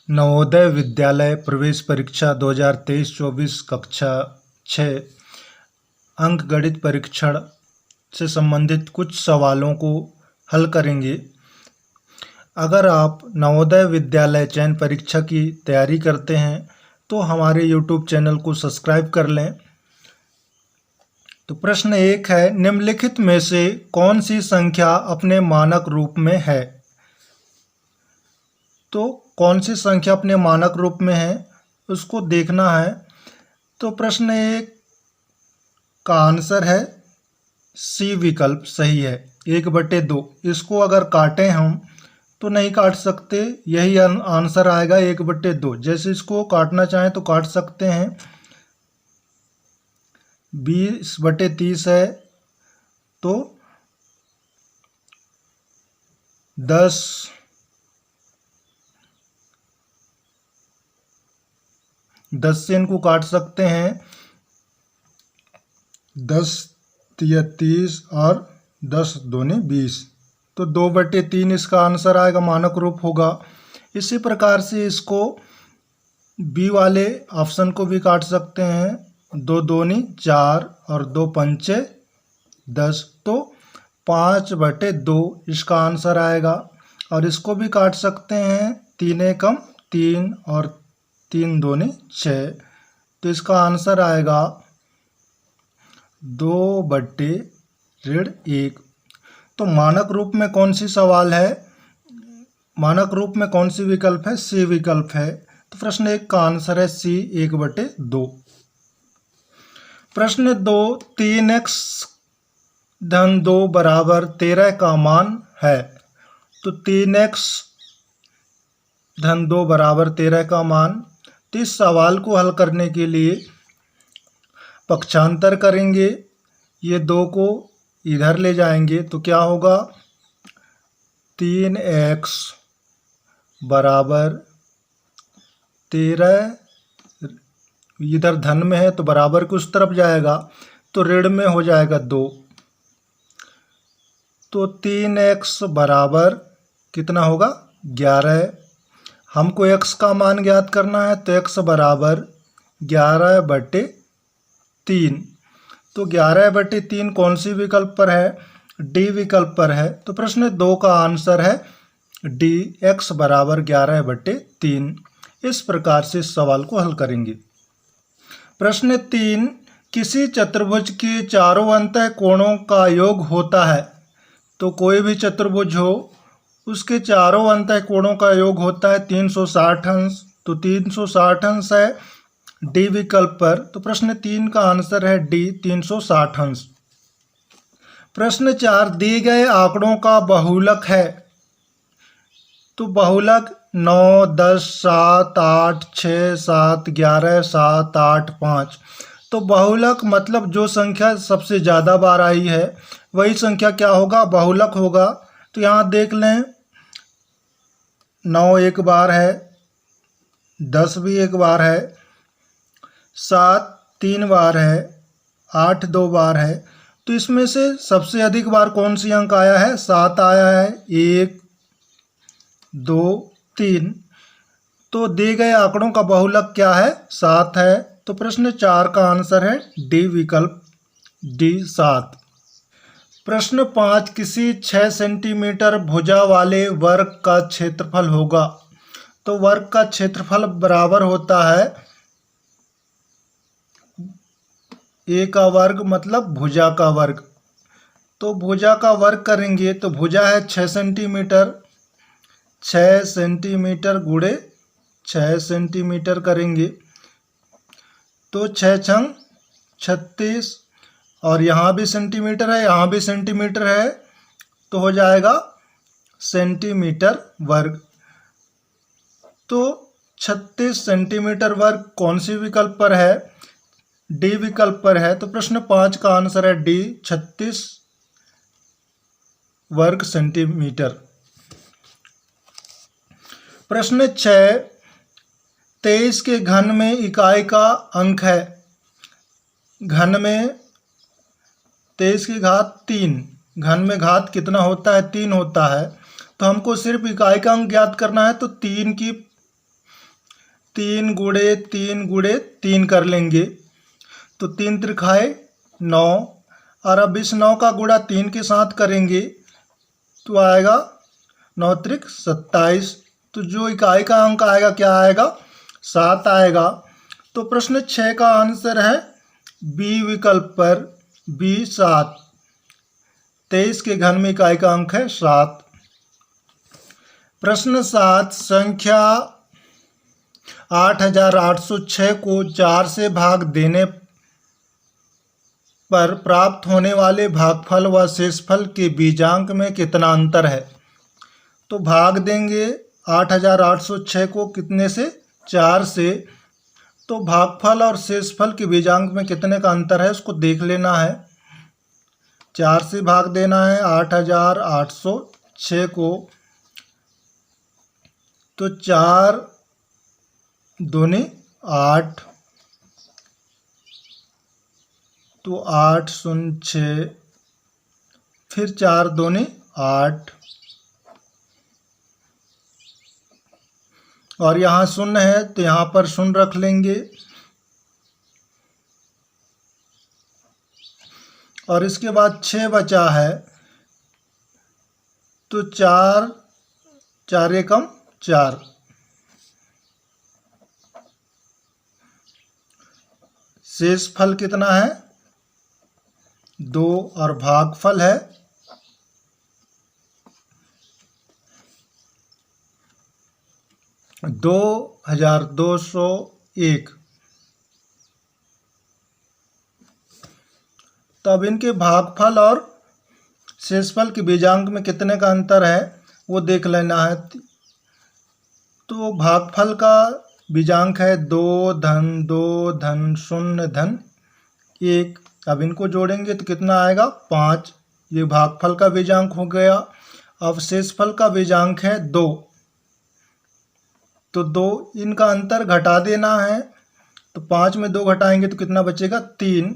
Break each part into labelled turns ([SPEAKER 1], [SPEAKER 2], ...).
[SPEAKER 1] नवोदय विद्यालय प्रवेश परीक्षा 2023-24 कक्षा 6 अंक गणित परीक्षण से संबंधित कुछ सवालों को हल करेंगे। अगर आप नवोदय विद्यालय चयन परीक्षा की तैयारी करते हैं तो हमारे YouTube चैनल को सब्सक्राइब कर लें। तो प्रश्न 1 है, निम्नलिखित में से कौन सी संख्या अपने मानक रूप में है? तो कौन सी संख्या अपने मानक रूप में है उसको देखना है। तो प्रश्न 1 का आंसर है सी विकल्प सही है, 1/2। इसको अगर काटें हम तो नहीं काट सकते, यही आंसर आएगा 1/2। जैसे इसको काटना चाहें तो काट सकते हैं। 20/30 है तो 10 से इनको काट सकते हैं। 10 या 30 और 10 दूनी 20, तो 2/3 इसका आंसर आएगा, मानक रूप होगा। इसी प्रकार से इसको बी वाले ऑप्शन को भी काट सकते हैं। 2 दूनी 4 और 2 पंचे 10, तो 5/2 इसका आंसर आएगा। और इसको भी काट सकते हैं, 3 एकम 3 और 3 दूनी 6, तो इसका आंसर आएगा 2/1। तो मानक रूप में कौन सी सवाल है, मानक रूप में कौन सी विकल्प है? सी विकल्प है। तो प्रश्न 1 का आंसर है सी, 1/2। प्रश्न 2, 3x धन 2 बराबर 13 का मान है। तो 3x धन 2 बराबर 13 का मान। तो इस सवाल को हल करने के लिए पक्षांतर करेंगे, ये 2 को इधर ले जाएंगे तो क्या होगा, 3x बराबर 13, इधर धन में है तो बराबर के उस तरफ जाएगा तो ऋण में हो जाएगा 2। तो 3x बराबर कितना होगा, 11। हमको x का मान ज्ञात करना है तो x बराबर 11/3। तो 11/3 कौन सी विकल्प पर है? डी विकल्प पर है। तो प्रश्न 2 का आंसर है डी, x बराबर 11/3। इस प्रकार से इस सवाल को हल करेंगे। प्रश्न 3, किसी चतुर्भुज के चारों अंतः कोणों का योग होता है। तो कोई भी चतुर्भुज हो उसके चारों अंतः कोणों का योग होता है 360 अंश। तो 360 अंश है डी विकल्प पर। तो प्रश्न 3 का आंसर है डी, 360 अंश। प्रश्न 4, दिए गए आंकड़ों का बहुलक है। तो बहुलक 9, 10, 7, 8, 6, 7, 11, 7, 8, 5। तो बहुलक मतलब जो संख्या सबसे ज़्यादा बार आई है वही संख्या क्या होगा, बहुलक होगा। तो यहाँ देख लें, 9 एक बार है, 10 भी एक बार है, 7 3 बार है, 8 2 बार है। तो इसमें से सबसे अधिक बार कौन सी अंक आया है? 7 आया है, 1 2 3। तो दिए गए आंकड़ों का बहुलक क्या है? 7 है। तो प्रश्न 4 का आंसर है डी विकल्प, डी 7। प्रश्न 5, किसी 6 सेंटीमीटर भुजा वाले वर्ग का क्षेत्रफल होगा। तो वर्ग का क्षेत्रफल बराबर होता है ए का वर्ग मतलब भुजा का वर्ग। तो भुजा का वर्ग करेंगे तो भुजा है 6 सेंटीमीटर, 6 सेंटीमीटर गुणे 6 सेंटीमीटर करेंगे तो 6 छंग 36, और यहाँ भी सेंटीमीटर है, यहाँ भी सेंटीमीटर है, तो हो जाएगा सेंटीमीटर वर्ग। तो 36 सेंटीमीटर वर्ग कौन सी विकल्प पर है? डी विकल्प पर है। तो प्रश्न 5 का आंसर है डी, 36 वर्ग सेंटीमीटर। प्रश्न 6, 23 के घन में इकाई का अंक है। घन में 23 की घात 3, घन में घात कितना होता है? 3 होता है। तो हमको सिर्फ इकाई का अंक ज्ञात करना है। तो 3 की 3 कर लेंगे तो 3 त्रिखाए 9, और अब इस 9 का गुणा 3 के साथ करेंगे तो आएगा 9 त्रिक 27। तो जो इकाई का अंक आएगा क्या आएगा? 7 आएगा। तो प्रश्न 6 का आंसर है बी विकल्प पर, बी 7। 23 के घन में इकाई का अंक है 7। प्रश्न 7, संख्या 8806 को 4 से भाग देने पर प्राप्त होने वाले भागफल व शेषफल के बीजांक में कितना अंतर है? तो भाग देंगे 8806 को कितने से? 4 से। तो भागफल और शेषफल के बीजांक में कितने का अंतर है उसको देख लेना है। 4 से भाग देना है 8806 को, तो 4 दूनी 8, तो 8 शून्य 6, फिर 4 दूनी 8, और यहाँ शून्य है तो यहाँ पर शून्य रख लेंगे, और इसके बाद 6 बचा है तो 4 4 एकम 4। शेषफल कितना है? 2, और भागफल है 2201। तो अब इनके भागफल और शेषफल के बीजांक में कितने का अंतर है वो देख लेना है। तो भागफल का बीजांक है 2 धन 2 धन 0 धन 1। अब इनको जोड़ेंगे तो कितना आएगा? 5। ये भागफल का बीजांक हो गया। अब शेषफल का बीजांक है 2, तो 2 इनका अंतर घटा देना है, तो 5 में 2 घटाएंगे तो कितना बचेगा? 3।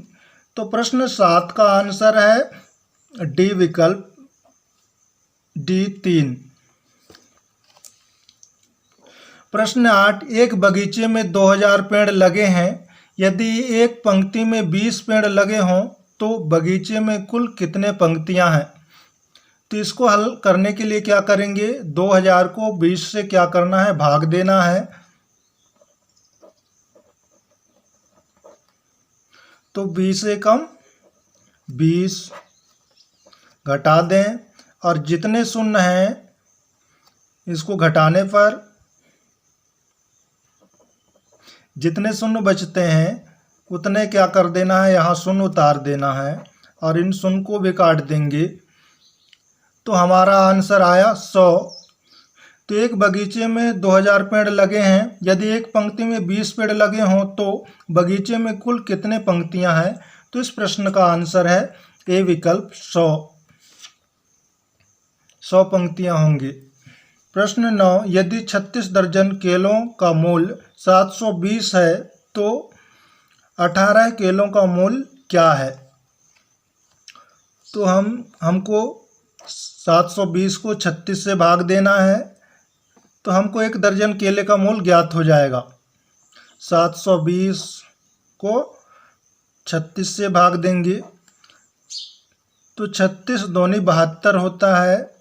[SPEAKER 1] तो प्रश्न 7 का आंसर है डी विकल्प, डी 3। प्रश्न 8, एक बगीचे में 2000 पेड़ लगे हैं। यदि एक पंक्ति में 20 पेड़ लगे हों तो बगीचे में कुल कितने पंक्तियां हैं? तो इसको हल करने के लिए क्या करेंगे? 2000 को 20 से क्या करना है? भाग देना है। तो 20 एकम 20, घटा दें, और जितने शून्य हैं इसको घटाने पर जितने शून्य बचते हैं उतने क्या कर देना है? यहाँ शून्य उतार देना है, और इन शून्य को भी काट देंगे। तो हमारा आंसर आया 100। तो एक बगीचे में 2000 पेड़ लगे हैं। यदि एक पंक्ति में 20 पेड़ लगे हों तो बगीचे में कुल कितने पंक्तियां हैं? तो इस प्रश्न का आंसर है ए विकल्प, 100 पंक्तियां होंगी। प्रश्न 9, यदि 36 दर्जन केलों का मूल्य 720 है तो 18 केलों का मूल्य क्या है? तो हमको 720 को 36 से भाग देना है, तो हमको 1 दर्जन केले का मूल्य ज्ञात हो जाएगा। 720 को 36 से भाग देंगे तो 36 दूनी 72 होता है,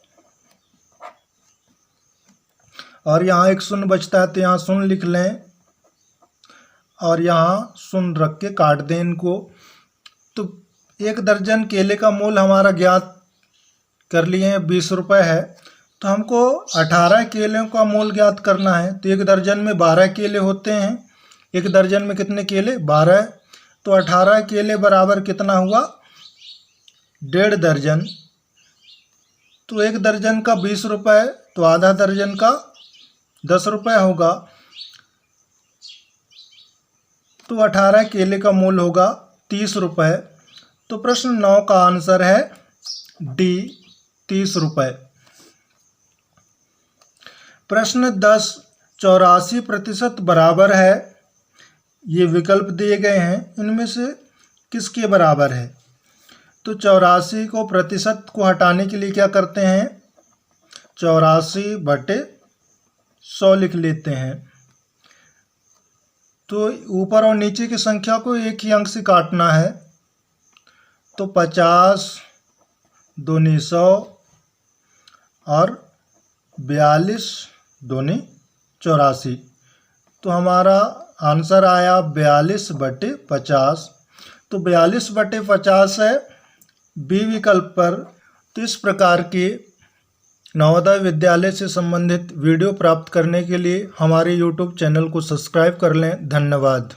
[SPEAKER 1] और यहाँ एक शून्य बचता है तो यहाँ शून्य लिख लें, और यहाँ शून्य रख के काट दें इनको। तो 1 दर्जन केले का मूल्य हमारा ज्ञात कर लिए हैं, 20 रुपये है। तो हमको 18 केलों का मूल्य ज्ञात करना है। तो 1 दर्जन में 12 केले होते हैं। 1 दर्जन में कितने केले? 12। तो 18 केले बराबर कितना हुआ? 1.5 दर्जन। तो 1 दर्जन का 20 रुपये, तो आधा दर्जन का 10 रुपये होगा। तो 18 केले का मूल्य होगा 30 रुपये। तो प्रश्न 9 का आंसर है डी, 30 रुपये। प्रश्न 10, 84% बराबर है। ये विकल्प दिए गए हैं, इनमें से किसके बराबर है? तो 84 को प्रतिशत को हटाने के लिए क्या करते हैं? 84/100 लिख लेते हैं। तो ऊपर और नीचे की संख्या को एक ही अंक से काटना है। तो 50 दूनी 100 और 42 दूनी 84। तो हमारा आंसर आया 42/50। तो 42/50 है बी विकल्प पर। तो इस प्रकार के नवोदय विद्यालय से संबंधित वीडियो प्राप्त करने के लिए हमारे YouTube चैनल को सब्सक्राइब कर लें। धन्यवाद।